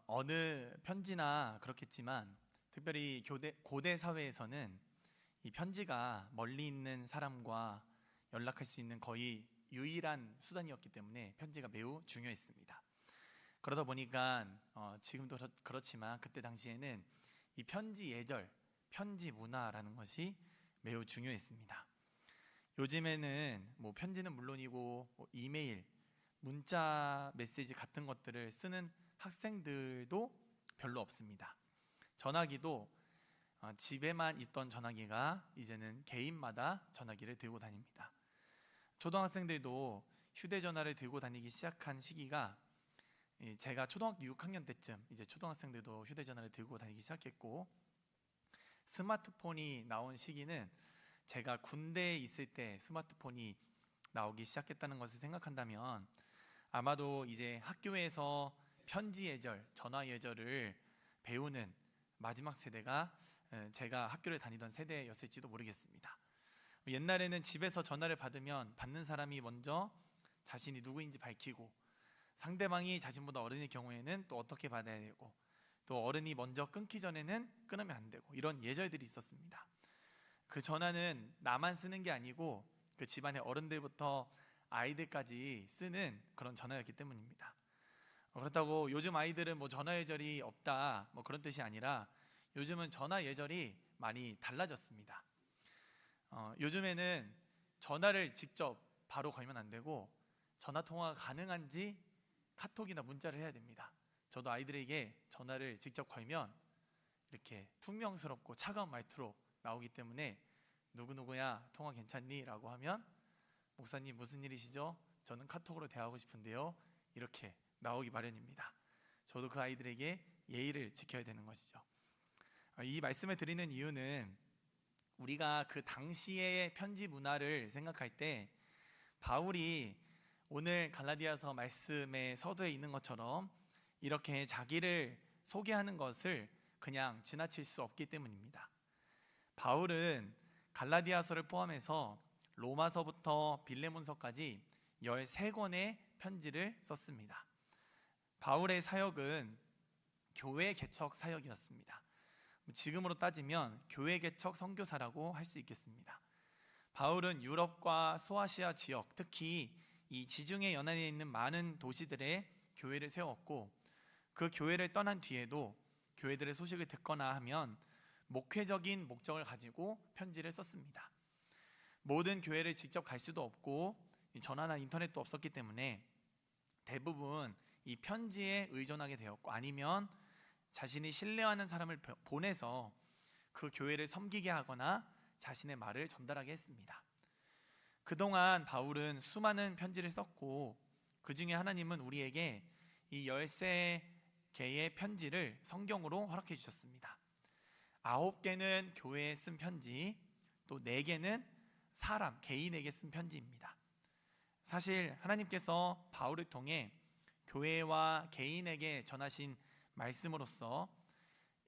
어느 편지나 그렇겠지만 특별히 고대 사회에서는 이 편지가 멀리 있는 사람과 연락할 수 있는 거의 유일한 수단이었기 때문에 편지가 매우 중요했습니다. 그러다 보니까 지금도 그렇지만 그때 당시에는 이 편지 예절, 편지 문화라는 것이 매우 중요했습니다. 요즘에는 뭐 편지는 물론이고 이메일, 문자 메시지 같은 것들을 쓰는 학생들도 별로 없습니다. 전화기도 집에만 있던 전화기가 이제는 개인마다 전화기를 들고 다닙니다. 초등학생들도 휴대전화를 들고 다니기 시작한 시기가 제가 초등학교 6학년 때쯤 이제 초등학생들도 휴대전화를 들고 다니기 시작했고, 스마트폰이 나온 시기는 제가 군대에 있을 때 스마트폰이 나오기 시작했다는 것을 생각한다면 아마도 이제 학교에서 편지 예절, 전화 예절을 배우는 마지막 세대가 제가 학교를 다니던 세대였을지도 모르겠습니다. 옛날에는 집에서 전화를 받으면 받는 사람이 먼저 자신이 누구인지 밝히고, 상대방이 자신보다 어른일 경우에는 또 어떻게 받아야 되고, 또 어른이 먼저 끊기 전에는 끊으면 안 되고, 이런 예절들이 있었습니다. 그 전화는 나만 쓰는 게 아니고 그 집안의 어른들부터 아이들까지 쓰는 그런 전화였기 때문입니다. 그렇다고 요즘 아이들은 뭐 전화 예절이 없다 뭐 그런 뜻이 아니라 요즘은 전화 예절이 많이 달라졌습니다. 요즘에는 전화를 직접 바로 걸면 안 되고 전화 통화가 가능한지 카톡이나 문자를 해야 됩니다. 저도 아이들에게 전화를 직접 걸면 이렇게 퉁명스럽고 차가운 말투로 나오기 때문에 누구누구야 통화 괜찮니? 라고 하면 목사님 무슨 일이시죠? 저는 카톡으로 대화하고 싶은데요, 이렇게 나오기 마련입니다. 저도 그 아이들에게 예의를 지켜야 되는 것이죠. 이 말씀을 드리는 이유는 우리가 그 당시의 편지 문화를 생각할 때 바울이 오늘 갈라디아서 말씀의 서두에 있는 것처럼 이렇게 자기를 소개하는 것을 그냥 지나칠 수 없기 때문입니다. 바울은 갈라디아서를 포함해서 로마서부터 빌레몬서까지 13권의 편지를 썼습니다. 바울의 사역은 교회 개척 사역이었습니다. 지금으로 따지면 교회 개척 선교사라고 할 수 있겠습니다. 바울은 유럽과 소아시아 지역, 특히 이 지중해 연안에 있는 많은 도시들에 교회를 세웠고, 그 교회를 떠난 뒤에도 교회들의 소식을 듣거나 하면 목회적인 목적을 가지고 편지를 썼습니다. 모든 교회를 직접 갈 수도 없고 전화나 인터넷도 없었기 때문에 대부분 이 편지에 의존하게 되었고, 아니면 자신이 신뢰하는 사람을 보내서 그 교회를 섬기게 하거나 자신의 말을 전달하게 했습니다. 그동안 바울은 수많은 편지를 썼고, 그 중에 하나님은 우리에게 이 13개의 편지를 성경으로 허락해 주셨습니다. 9개는 교회에 쓴 편지, 또 4개는 사람, 개인에게 쓴 편지입니다. 사실 하나님께서 바울을 통해 교회와 개인에게 전하신 말씀으로서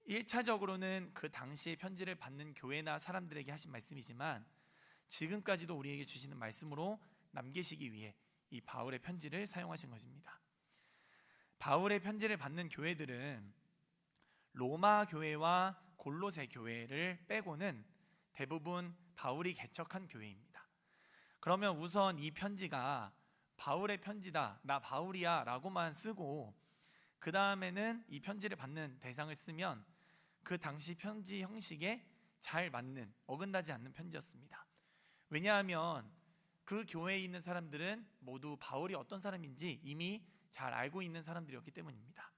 1차적으로는 그 당시에 편지를 받는 교회나 사람들에게 하신 말씀이지만 지금까지도 우리에게 주시는 말씀으로 남기시기 위해 이 바울의 편지를 사용하신 것입니다. 바울의 편지를 받는 교회들은 로마 교회와 골로새 교회를 빼고는 대부분 바울이 개척한 교회입니다. 그러면 우선 이 편지가 바울의 편지다, 나 바울이야 라고만 쓰고 그 다음에는 이 편지를 받는 대상을 쓰면 그 당시 편지 형식에 잘 맞는, 어긋나지 않는 편지였습니다. 왜냐하면 그 교회에 있는 사람들은 모두 바울이 어떤 사람인지 이미 잘 알고 있는 사람들이었기 때문입니다.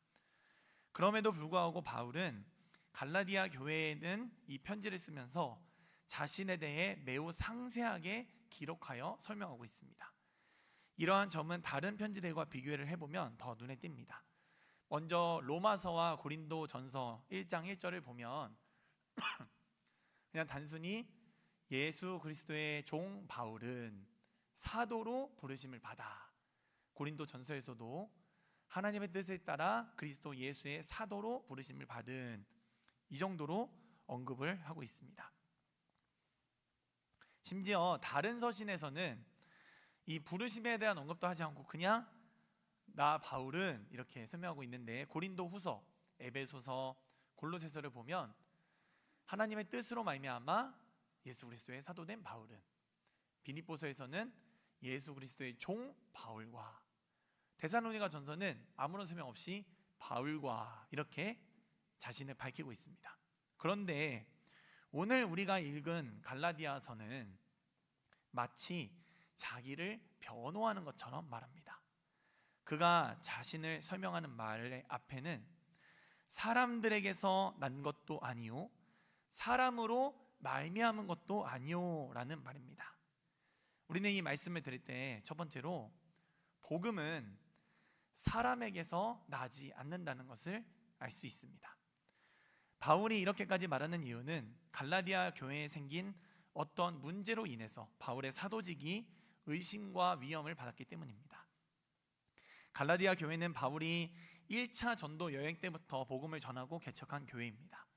그럼에도 불구하고 바울은 갈라디아 교회에는 이 편지를 쓰면서 자신에 대해 매우 상세하게 기록하여 설명하고 있습니다. 이러한 점은 다른 편지들과 비교를 해보면 더 눈에 띕니다. 먼저 로마서와 고린도전서 1장 1절을 보면 그냥 단순히 예수 그리스도의 종 바울은 사도로 부르심을 받아, 고린도전서에서도 하나님의 뜻에 따라 그리스도 예수의 사도로 부르심을 받은, 이 정도로 언급을 하고 있습니다. 심지어 다른 서신에서는 이 부르심에 대한 언급도 하지 않고 그냥 나 바울은 이렇게 설명하고 있는데, 고린도후서, 에베소서, 골로새서를 보면 하나님의 뜻으로 말미암아 예수 그리스도의 사도된 바울은, 빌립보서에서는 예수 그리스도의 종 바울과, 데살로니가 전서는 아무런 설명 없이 바울과 이렇게 자신을 밝히고 있습니다. 그런데 오늘 우리가 읽은 갈라디아서는 마치 자기를 변호하는 것처럼 말합니다. 그가 자신을 설명하는 말의 앞에는 사람들에게서 난 것도 아니요 사람으로 말미암은 것도 아니요 라는 말입니다. 우리는 이 말씀을 들을 때 첫 번째로 복음은 사람에게서 나지 않는다는 것을 알 수 있습니다. 바울이 이렇게까지 말하는 이유는 갈라디아 교회에 생긴 어떤 문제로 인해서 바울의 사도직이 의심과 위험을 받았기 때문입니다. 갈라디아 교회는 바울이 1차 전도 여행 때부터 복음을 전하고 개척한 교회입니다.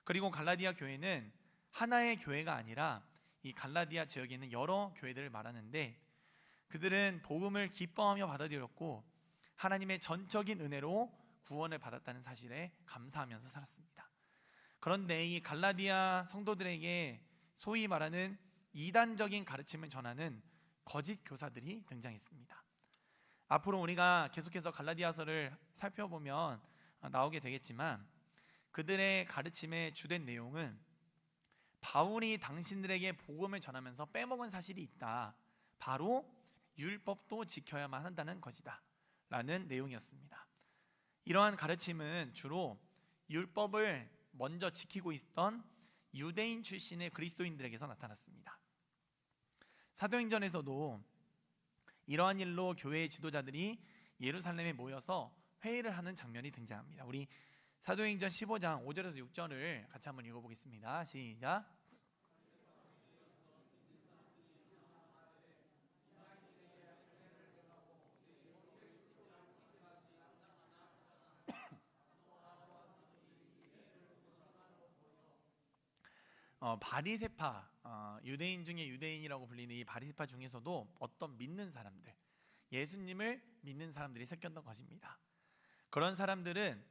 그리고 갈라디아 교회는 하나의 교회가 아니라 이 갈라디아 지역에 있는 여러 교회들을 말하는데, 그들은 복음을 기뻐하며 받아들였고 하나님의 전적인 은혜로 구원을 받았다는 사실에 감사하면서 살았습니다. 그런데 이 갈라디아 성도들에게 소위 말하는 이단적인 가르침을 전하는 거짓 교사들이 등장했습니다. 앞으로 우리가 계속해서 갈라디아서를 살펴보면 나오게 되겠지만, 그들의 가르침의 주된 내용은 바울이 당신들에게 복음을 전하면서 빼먹은 사실이 있다, 바로 율법도 지켜야만 한다는 것이다 라는 내용이었습니다. 이러한 가르침은 주로 율법을 먼저 지키고 있던 유대인 출신의 그리스도인들에게서 나타났습니다. 사도행전에서도 이러한 일로 교회의 지도자들이 예루살렘에 모여서 회의를 하는 장면이 등장합니다. 우리 사도행전 15장 5절에서 6절을 같이 한번 읽어보겠습니다. 시작. 바리새파, 유대인 중에 유대인이라고 불리는 이 바리새파 중에서도 어떤 믿는 사람들, 예수님을 믿는 사람들이 섞였던 것입니다. 그런 사람들은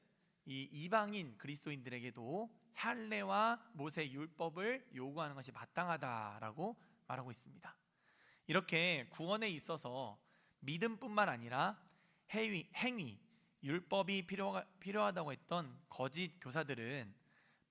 이 이방인 그리스도인들에게도 할례와 모세 율법을 요구하는 것이 마땅하다라고 말하고 있습니다. 이렇게 구원에 있어서 믿음뿐만 아니라 행위, 율법이 필요하다고 했던 거짓 교사들은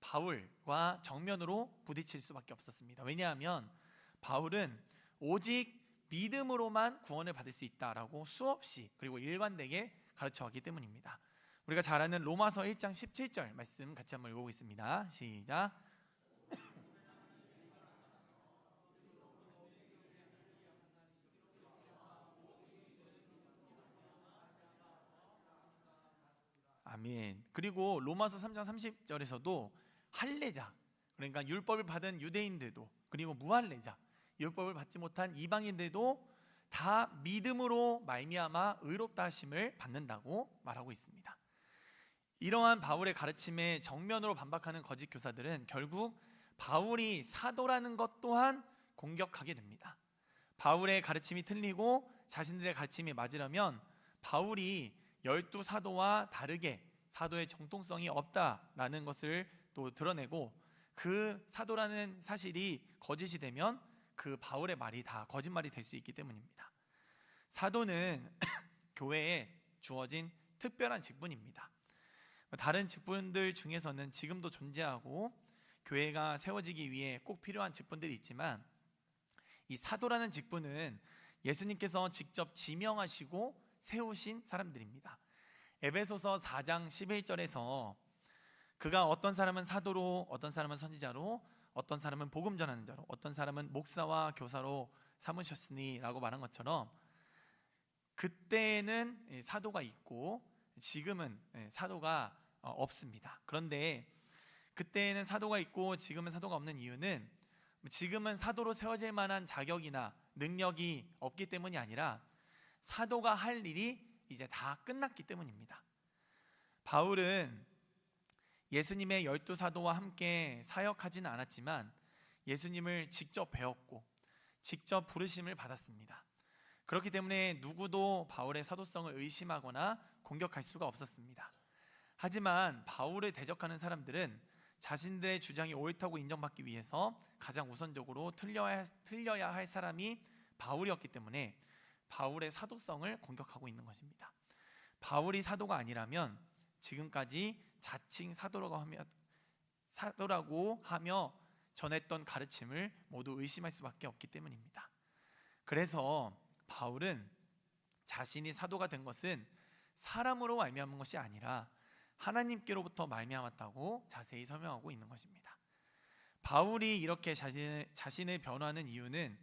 바울과 정면으로 부딪힐 수밖에 없었습니다. 왜냐하면 바울은 오직 믿음으로만 구원을 받을 수 있다라고 수없이 그리고 일관되게 가르쳐왔기 때문입니다. 우리가 잘 아는 로마서 1장 17절 말씀 같이 한번 읽어보겠습니다. 시작. 아멘. 그리고 로마서 3장 30절에서도 할례자, 그러니까 율법을 받은 유대인들도, 그리고 무할례자, 율법을 받지 못한 이방인들도 다 믿음으로 말미암아 의롭다 하심을 받는다고 말하고 있습니다. 이러한 바울의 가르침에 정면으로 반박하는 거짓 교사들은 결국 바울이 사도라는 것 또한 공격하게 됩니다. 바울의 가르침이 틀리고 자신들의 가르침이 맞으려면 바울이 12사도와 다르게 사도의 정통성이 없다라는 것을 또 드러내고, 그 사도라는 사실이 거짓이 되면 그 바울의 말이 다 거짓말이 될 수 있기 때문입니다. 사도는 교회에 주어진 특별한 직분입니다. 다른 직분들 중에서는 지금도 존재하고 교회가 세워지기 위해 꼭 필요한 직분들이 있지만, 이 사도라는 직분은 예수님께서 직접 지명하시고 세우신 사람들입니다. 에베소서 4장 11절에서 그가 어떤 사람은 사도로, 어떤 사람은 선지자로, 어떤 사람은 복음 전하는 자로, 어떤 사람은 목사와 교사로 삼으셨으니 라고 말한 것처럼, 그때는 사도가 있고 지금은 사도가 없습니다. 그런데 그때는 사도가 있고 지금은 사도가 없는 이유는 지금은 사도로 세워질 만한 자격이나 능력이 없기 때문이 아니라 사도가 할 일이 이제 다 끝났기 때문입니다. 바울은 예수님의 12사도와 함께 사역하지는 않았지만 예수님을 직접 배웠고 직접 부르심을 받았습니다. 그렇기 때문에 누구도 바울의 사도성을 의심하거나 공격할 수가 없었습니다. 하지만 바울을 대적하는 사람들은 자신들의 주장이 옳다고 인정받기 위해서 가장 우선적으로 틀려야 할 사람이 바울이었기 때문에 바울의 사도성을 공격하고 있는 것입니다. 바울이 사도가 아니라면 지금까지 자칭 사도라고 하며 전했던 가르침을 모두 의심할 수밖에 없기 때문입니다. 그래서 바울은 자신이 사도가 된 것은 사람으로 말미암은 것이 아니라 하나님께로부터 말미암았다고 자세히 설명하고 있는 것입니다. 바울이 이렇게 자신을 변호하는 이유는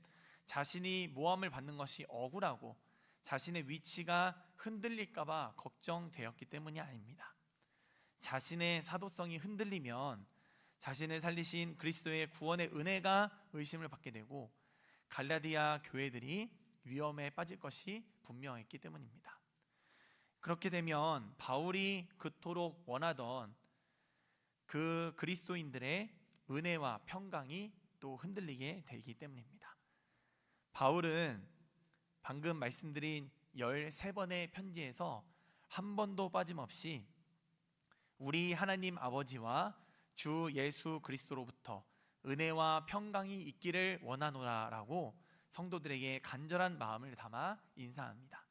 자신이 모함을 받는 것이 억울하고 자신의 위치가 흔들릴까 봐 걱정되었기 때문이 아닙니다. 자신의 사도성이 흔들리면 자신을 살리신 그리스도의 구원의 은혜가 의심을 받게 되고 갈라디아 교회들이 위험에 빠질 것이 분명했기 때문입니다. 그렇게 되면 바울이 그토록 원하던 그 그리스도인들의 은혜와 평강이 또 흔들리게 되기 때문입니다. 바울은 방금 말씀드린 13번의 편지에서 한 번도 빠짐없이 우리 하나님 아버지와 주 예수 그리스도로부터 은혜와 평강이 있기를 원하노라 라고 성도들에게 간절한 마음을 담아 인사합니다.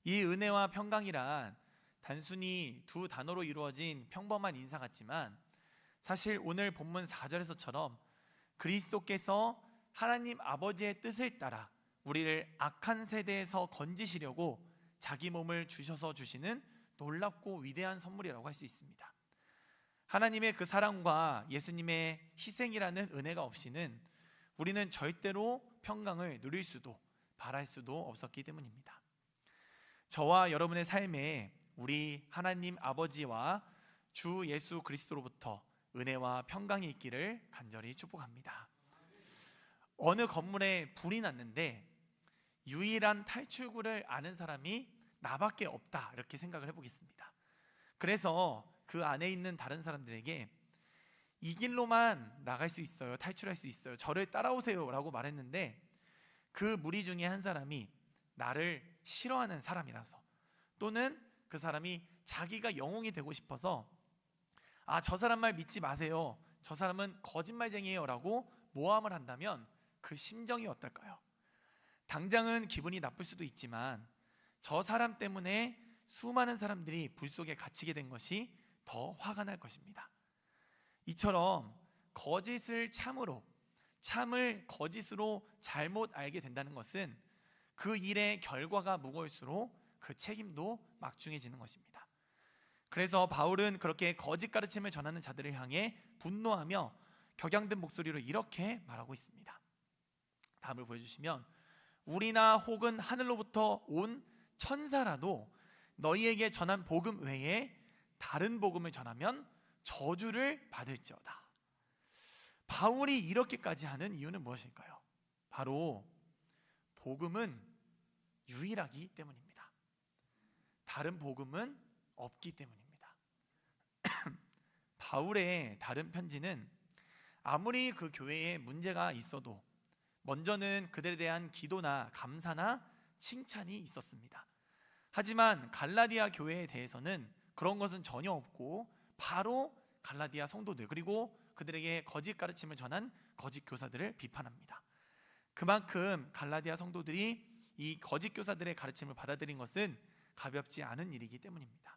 이 은혜와 평강이란 단순히 두 단어로 이루어진 평범한 인사 같지만 사실 오늘 본문 4절에서처럼 그리스도께서 하나님 아버지의 뜻을 따라 우리를 악한 세대에서 건지시려고 자기 몸을 주셔서 주시는 놀랍고 위대한 선물이라고 할 수 있습니다. 하나님의 그 사랑과 예수님의 희생이라는 은혜가 없이는 우리는 절대로 평강을 누릴 수도 바랄 수도 없었기 때문입니다. 저와 여러분의 삶에 우리 하나님 아버지와 주 예수 그리스도로부터 은혜와 평강이 있기를 간절히 축복합니다. 어느 건물에 불이 났는데 유일한 탈출구를 아는 사람이 나밖에 없다 이렇게 생각을 해보겠습니다. 그래서 그 안에 있는 다른 사람들에게 이 길로만 나갈 수 있어요, 탈출할 수 있어요, 저를 따라오세요 라고 말했는데 그 무리 중에 한 사람이 나를 싫어하는 사람이라서 또는 그 사람이 자기가 영웅이 되고 싶어서 저 사람 말 믿지 마세요, 저 사람은 거짓말쟁이에요 라고 모함을 한다면 그 심정이 어떨까요? 당장은 기분이 나쁠 수도 있지만 저 사람 때문에 수많은 사람들이 불 속에 갇히게 된 것이 더 화가 날 것입니다. 이처럼 거짓을 참을 거짓으로 잘못 알게 된다는 것은 그 일의 결과가 무거울수록 그 책임도 막중해지는 것입니다. 그래서 바울은 그렇게 거짓 가르침을 전하는 자들을 향해 분노하며 격양된 목소리로 이렇게 말하고 있습니다. 다음을 보여주시면 우리나 혹은 하늘로부터 온 천사라도 너희에게 전한 복음 외에 다른 복음을 전하면 저주를 받을지어다. 바울이 이렇게까지 하는 이유는 무엇일까요? 바로 복음은 유일하기 때문입니다. 다른 복음은 없기 때문입니다. 바울의 다른 편지는 아무리 그 교회에 문제가 있어도 먼저는 그들에 대한 기도나 감사나 칭찬이 있었습니다. 하지만 갈라디아 교회에 대해서는 그런 것은 전혀 없고 바로 갈라디아 성도들 그리고 그들에게 거짓 가르침을 전한 거짓 교사들을 비판합니다. 그만큼 갈라디아 성도들이 이 거짓 교사들의 가르침을 받아들인 것은 가볍지 않은 일이기 때문입니다.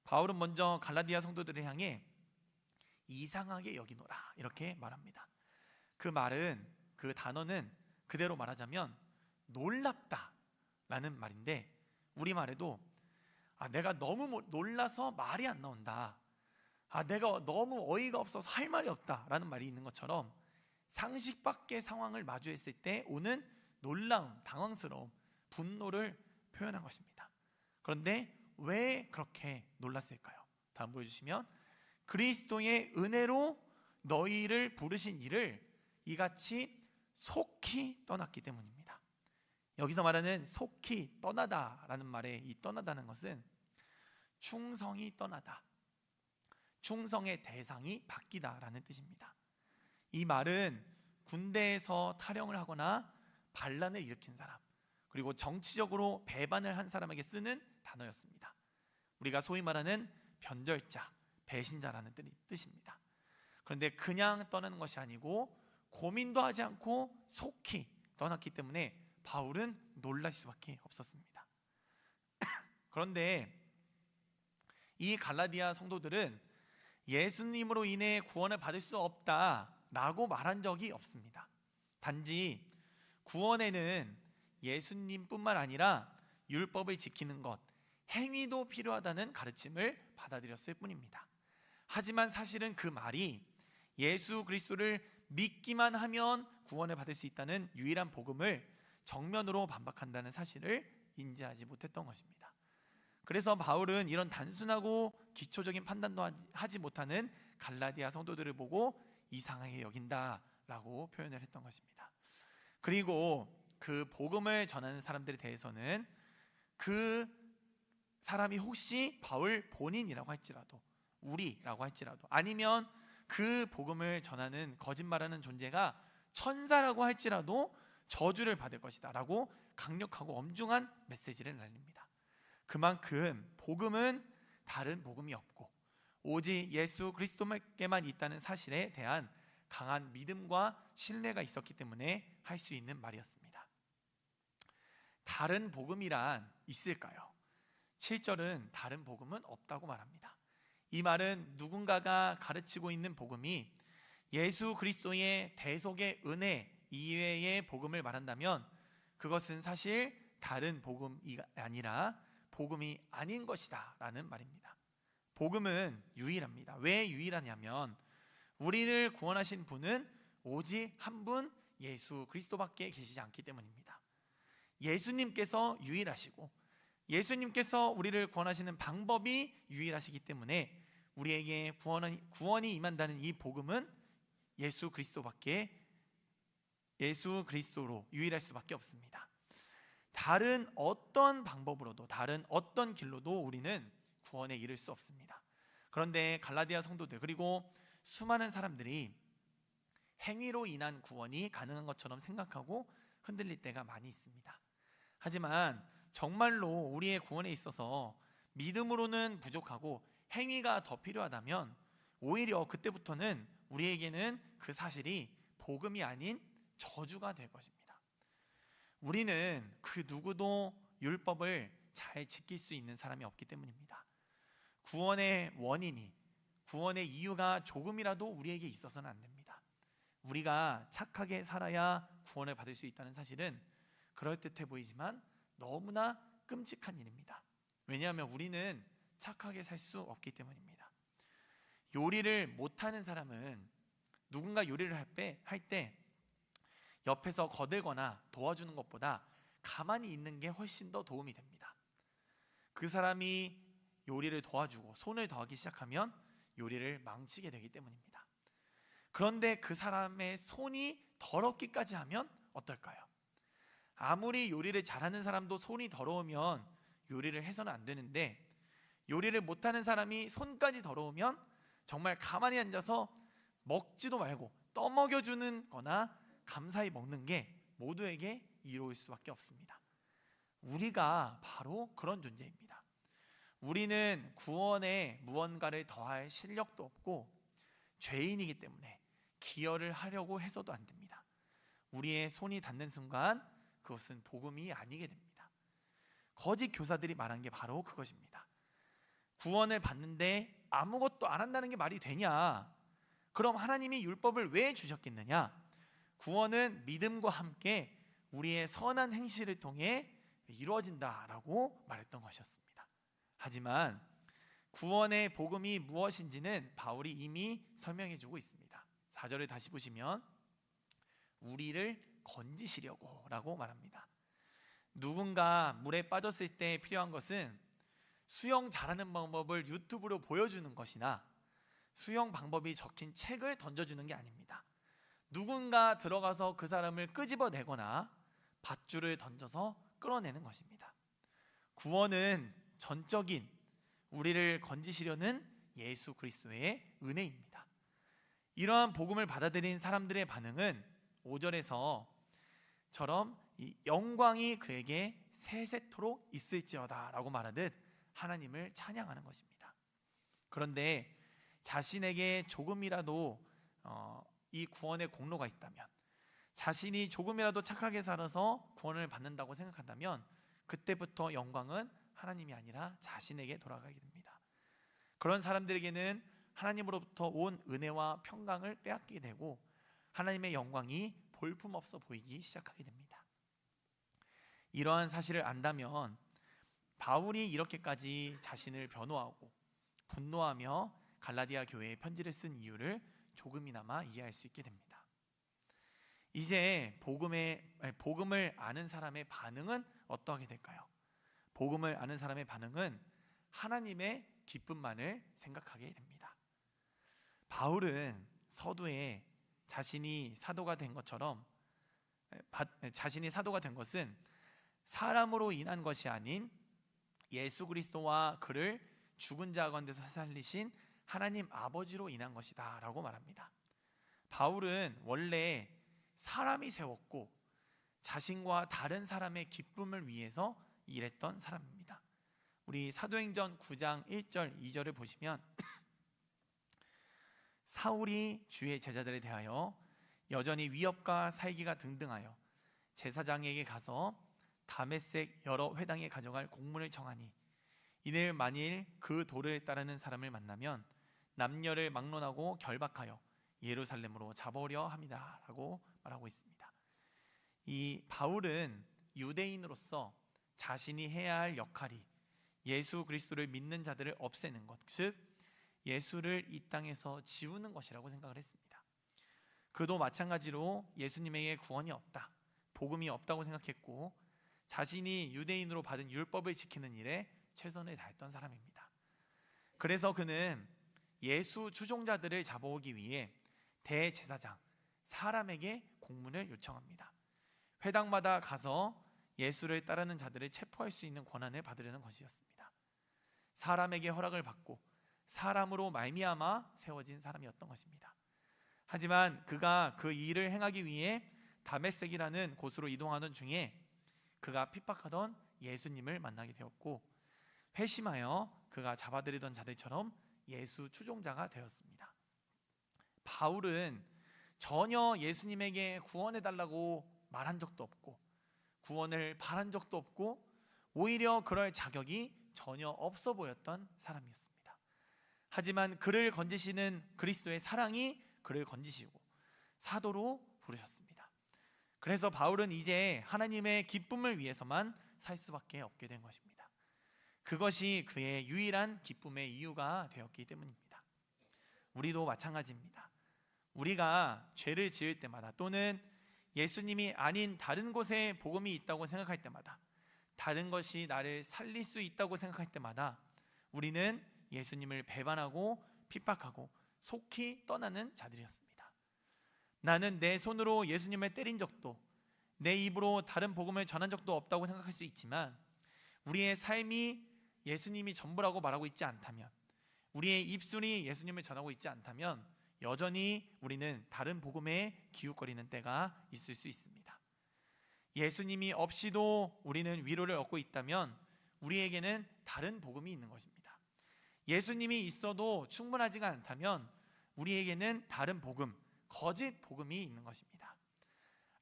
바울은 먼저 갈라디아 성도들을 향해 이상하게 여기노라 이렇게 말합니다. 그 말은, 그 단어는 그대로 말하자면 놀랍다 라는 말인데 우리말에도 내가 너무 놀라서 말이 안 나온다, 내가 너무 어이가 없어서 할 말이 없다 라는 말이 있는 것처럼 상식 밖의 상황을 마주했을 때 오는 놀라움, 당황스러움, 분노를 표현한 것입니다. 그런데 왜 그렇게 놀랐을까요? 다음 보여주시면 그리스도의 은혜로 너희를 부르신 이를 이같이 속히 떠났기 때문입니다. 여기서 말하는 속히 떠나다라는 말에 이 떠나다는 것은 충성이 떠나다, 충성의 대상이 바뀌다라는 뜻입니다. 이 말은 군대에서 탈영을 하거나 반란을 일으킨 사람, 그리고 정치적으로 배반을 한 사람에게 쓰는 단어였습니다. 우리가 소위 말하는 변절자, 배신자라는 뜻입니다. 그런데 그냥 떠나는 것이 아니고 고민도 하지 않고 속히 떠났기 때문에 바울은 놀랄 수밖에 없었습니다. 그런데 이 갈라디아 성도들은 예수님으로 인해 구원을 받을 수 없다라고 말한 적이 없습니다. 단지 구원에는 예수님뿐만 아니라 율법을 지키는 것, 행위도 필요하다는 가르침을 받아들였을 뿐입니다. 하지만 사실은 그 말이 예수 그리스도를 믿기만 하면 구원을 받을 수 있다는 유일한 복음을 정면으로 반박한다는 사실을 인지하지 못했던 것입니다. 그래서 바울은 이런 단순하고 기초적인 판단도 하지 못하는 갈라디아 성도들을 보고 이상하게 여긴다라고 표현을 했던 것입니다. 그리고 그 복음을 전하는 사람들에 대해서는 그 사람이 혹시 바울 본인이라고 할지라도, 우리라고 할지라도, 아니면 그 복음을 전하는 거짓말하는 존재가 천사라고 할지라도 저주를 받을 것이다 라고 강력하고 엄중한 메시지를 날립니다. 그만큼 복음은 다른 복음이 없고 오직 예수 그리스도께만 있다는 사실에 대한 강한 믿음과 신뢰가 있었기 때문에 할 수 있는 말이었습니다. 다른 복음이란 있을까요? 7절은 다른 복음은 없다고 말합니다. 이 말은 누군가가 가르치고 있는 복음이 예수 그리스도의 대속의 은혜 이외의 복음을 말한다면 그것은 사실 다른 복음이 아니라 복음이 아닌 것이다 라는 말입니다. 복음은 유일합니다. 왜 유일하냐면 우리를 구원하신 분은 오직 한 분 예수 그리스도밖에 계시지 않기 때문입니다. 예수님께서 유일하시고 예수님께서 우리를 구원하시는 방법이 유일하시기 때문에 우리에게 구원이 임한다는 이 복음은 예수 그리스도로 유일할 수밖에 없습니다. 다른 어떤 방법으로도 다른 어떤 길로도 우리는 구원에 이를 수 없습니다. 그런데 갈라디아 성도들 그리고 수많은 사람들이 행위로 인한 구원이 가능한 것처럼 생각하고 흔들릴 때가 많이 있습니다. 하지만 정말로 우리의 구원에 있어서 믿음으로는 부족하고 행위가 더 필요하다면 오히려 그때부터는 우리에게는 그 사실이 복음이 아닌 저주가 될 것입니다. 우리는 그 누구도 율법을 잘 지킬 수 있는 사람이 없기 때문입니다. 구원의 원인이, 구원의 이유가 조금이라도 우리에게 있어서는 안 됩니다. 우리가 착하게 살아야 구원을 받을 수 있다는 사실은 그럴듯해 보이지만 너무나 끔찍한 일입니다. 왜냐하면 우리는 착하게 살 수 없기 때문입니다. 요리를 못하는 사람은 누군가 요리를 할 때 옆에서 거들거나 도와주는 것보다 가만히 있는 게 훨씬 더 도움이 됩니다. 그 사람이 요리를 도와주고 손을 더하기 시작하면 요리를 망치게 되기 때문입니다. 그런데 그 사람의 손이 더럽기까지 하면 어떨까요? 아무리 요리를 잘하는 사람도 손이 더러우면 요리를 해서는 안 되는데 요리를 못하는 사람이 손까지 더러우면 정말 가만히 앉아서 먹지도 말고 떠먹여주는 거나 감사히 먹는 게 모두에게 이로울 수밖에 없습니다. 우리가 바로 그런 존재입니다. 우리는 구원에 무언가를 더할 실력도 없고 죄인이기 때문에 기여를 하려고 해서도 안 됩니다. 우리의 손이 닿는 순간 그것은 복음이 아니게 됩니다. 거짓 교사들이 말한 게 바로 그것입니다. 구원을 받는데 아무것도 안 한다는 게 말이 되냐? 그럼 하나님이 율법을 왜 주셨겠느냐? 구원은 믿음과 함께 우리의 선한 행실을 통해 이루어진다라고 말했던 것이었습니다. 하지만 구원의 복음이 무엇인지는 바울이 이미 설명해 주고 있습니다. 4절을 다시 보시면 우리를 건지시려고 라고 말합니다. 누군가 물에 빠졌을 때 필요한 것은 수영 잘하는 방법을 유튜브로 보여주는 것이나 수영 방법이 적힌 책을 던져주는 게 아닙니다. 누군가 들어가서 그 사람을 끄집어내거나 밧줄을 던져서 끌어내는 것입니다. 구원은 전적인 우리를 건지시려는 예수 그리스도의 은혜입니다. 이러한 복음을 받아들인 사람들의 반응은 5절에서처럼 이 영광이 그에게 세세토록 있을지어다 라고 말하듯 하나님을 찬양하는 것입니다. 그런데 자신에게 조금이라도 이 구원의 공로가 있다면, 자신이 조금이라도 착하게 살아서 구원을 받는다고 생각한다면 그때부터 영광은 하나님이 아니라 자신에게 돌아가게 됩니다. 그런 사람들에게는 하나님으로부터 온 은혜와 평강을 빼앗기게 되고 하나님의 영광이 볼품없어 보이기 시작하게 됩니다. 이러한 사실을 안다면 바울이 이렇게까지 자신을 변호하고 분노하며 갈라디아 교회에 편지를 쓴 이유를 조금이나마 이해할 수 있게 됩니다. 이제 복음을 아는 사람의 반응은 어떠하게 될까요? 복음을 아는 사람의 반응은 하나님의 기쁨만을 생각하게 됩니다. 바울은 서두에 자신이 사도가 된 것은 사람으로 인한 것이 아닌 예수 그리스도와 그를 죽은 자 가운데서 살리신 하나님 아버지로 인한 것이다 라고 말합니다. 바울은 원래 사람이 세웠고 자신과 다른 사람의 기쁨을 위해서 일했던 사람입니다. 우리 사도행전 9장 1절 2절을 보시면 사울이 주의 제자들에 대하여 여전히 위협과 살기가 등등하여 제사장에게 가서 다메섹 여러 회당에 가져갈 공문을 청하니 이는 만일 그 도를 따르는 사람을 만나면 남녀를 막론하고 결박하여 예루살렘으로 잡아오려 합니다 라고 말하고 있습니다. 이 바울은 유대인으로서 자신이 해야 할 역할이 예수 그리스도를 믿는 자들을 없애는 것, 즉 예수를 이 땅에서 지우는 것이라고 생각을 했습니다. 그도 마찬가지로 예수님에게 구원이 없다, 복음이 없다고 생각했고 자신이 유대인으로 받은 율법을 지키는 일에 최선을 다했던 사람입니다. 그래서 그는 예수 추종자들을 잡아오기 위해 대제사장 사람에게 공문을 요청합니다. 회당마다 가서 예수를 따르는 자들을 체포할 수 있는 권한을 받으려는 것이었습니다. 사람에게 허락을 받고 사람으로 말미암아 세워진 사람이었던 것입니다. 하지만 그가 그 일을 행하기 위해 다메섹이라는 곳으로 이동하던 중에 그가 핍박하던 예수님을 만나게 되었고 회심하여 그가 잡아들이던 자들처럼 예수 추종자가 되었습니다. 바울은 전혀 예수님에게 구원해달라고 말한 적도 없고 구원을 바란 적도 없고 오히려 그럴 자격이 전혀 없어 보였던 사람이었습니다. 하지만 그를 건지시는 그리스도의 사랑이 그를 건지시고 사도로 부르셨습니다. 그래서 바울은 이제 하나님의 기쁨을 위해서만 살 수밖에 없게 된 것입니다. 그것이 그의 유일한 기쁨의 이유가 되었기 때문입니다. 우리도 마찬가지입니다. 우리가 죄를 지을 때마다 또는 예수님이 아닌 다른 곳에 복음이 있다고 생각할 때마다, 다른 것이 나를 살릴 수 있다고 생각할 때마다 우리는 예수님을 배반하고 핍박하고 속히 떠나는 자들이었습니다. 나는 내 손으로 예수님을 때린 적도 내 입으로 다른 복음을 전한 적도 없다고 생각할 수 있지만 우리의 삶이 예수님이 전부라고 말하고 있지 않다면, 우리의 입술이 예수님을 전하고 있지 않다면 여전히 우리는 다른 복음에 기웃거리는 때가 있을 수 있습니다. 예수님이 없이도 우리는 위로를 얻고 있다면 우리에게는 다른 복음이 있는 것입니다. 예수님이 있어도 충분하지가 않다면 우리에게는 다른 복음, 거짓 복음이 있는 것입니다.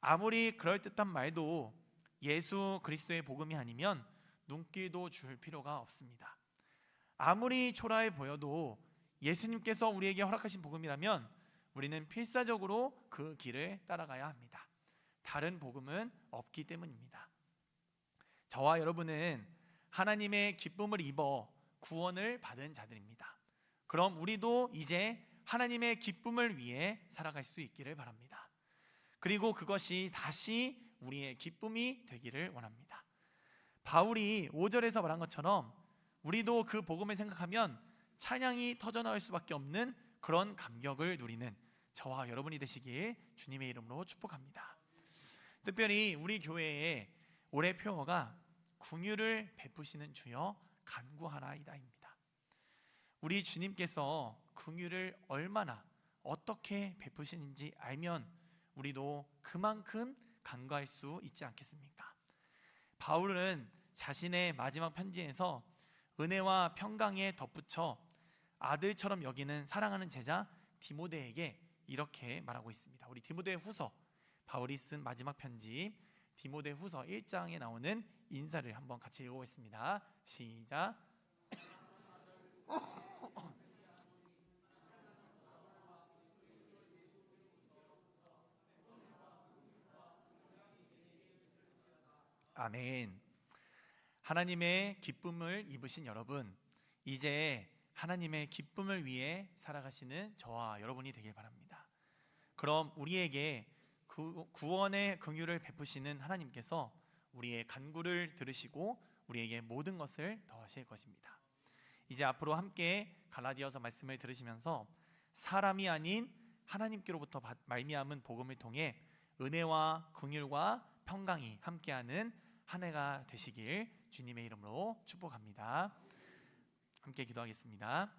아무리 그럴듯한 말도 예수 그리스도의 복음이 아니면 눈길도 줄 필요가 없습니다. 아무리 초라해 보여도 예수님께서 우리에게 허락하신 복음이라면 우리는 필사적으로 그 길을 따라가야 합니다. 다른 복음은 없기 때문입니다. 저와 여러분은 하나님의 기쁨을 입어 구원을 받은 자들입니다. 그럼 우리도 이제 하나님의 기쁨을 위해 살아갈 수 있기를 바랍니다. 그리고 그것이 다시 우리의 기쁨이 되기를 원합니다. 바울이 5절에서 말한 것처럼 우리도 그 복음을 생각하면 찬양이 터져나올 수밖에 없는 그런 감격을 누리는 저와 여러분이 되시길 주님의 이름으로 축복합니다. 특별히 우리 교회의 올해 표어가 긍휼을 베푸시는 주여 간구하나이다입니다. 우리 주님께서 긍휼을 얼마나 어떻게 베푸시는지 알면 우리도 그만큼 간구할 수 있지 않겠습니까? 바울은 자신의 마지막 편지에서 은혜와 평강에 덧붙여 아들처럼 여기는 사랑하는 제자 디모데에게 이렇게 말하고 있습니다. 우리 디모데 후서, 바울이 쓴 마지막 편지 디모데 후서 1장에 나오는 인사를 한번 같이 읽어보겠습니다. 시작. 아멘. 하나님의 기쁨을 입으신 여러분, 이제 하나님의 기쁨을 위해 살아가시는 저와 여러분이 되길 바랍니다. 그럼 우리에게 구원의 긍휼을 베푸시는 하나님께서 우리의 간구를 들으시고 우리에게 모든 것을 더하실 것입니다. 이제 앞으로 함께 갈라디아서 말씀을 들으시면서 사람이 아닌 하나님께로부터 말미암은 복음을 통해 은혜와 긍휼과 평강이 함께하는 한 해가 되시길 주님의 이름으로 축복합니다. 함께 기도하겠습니다.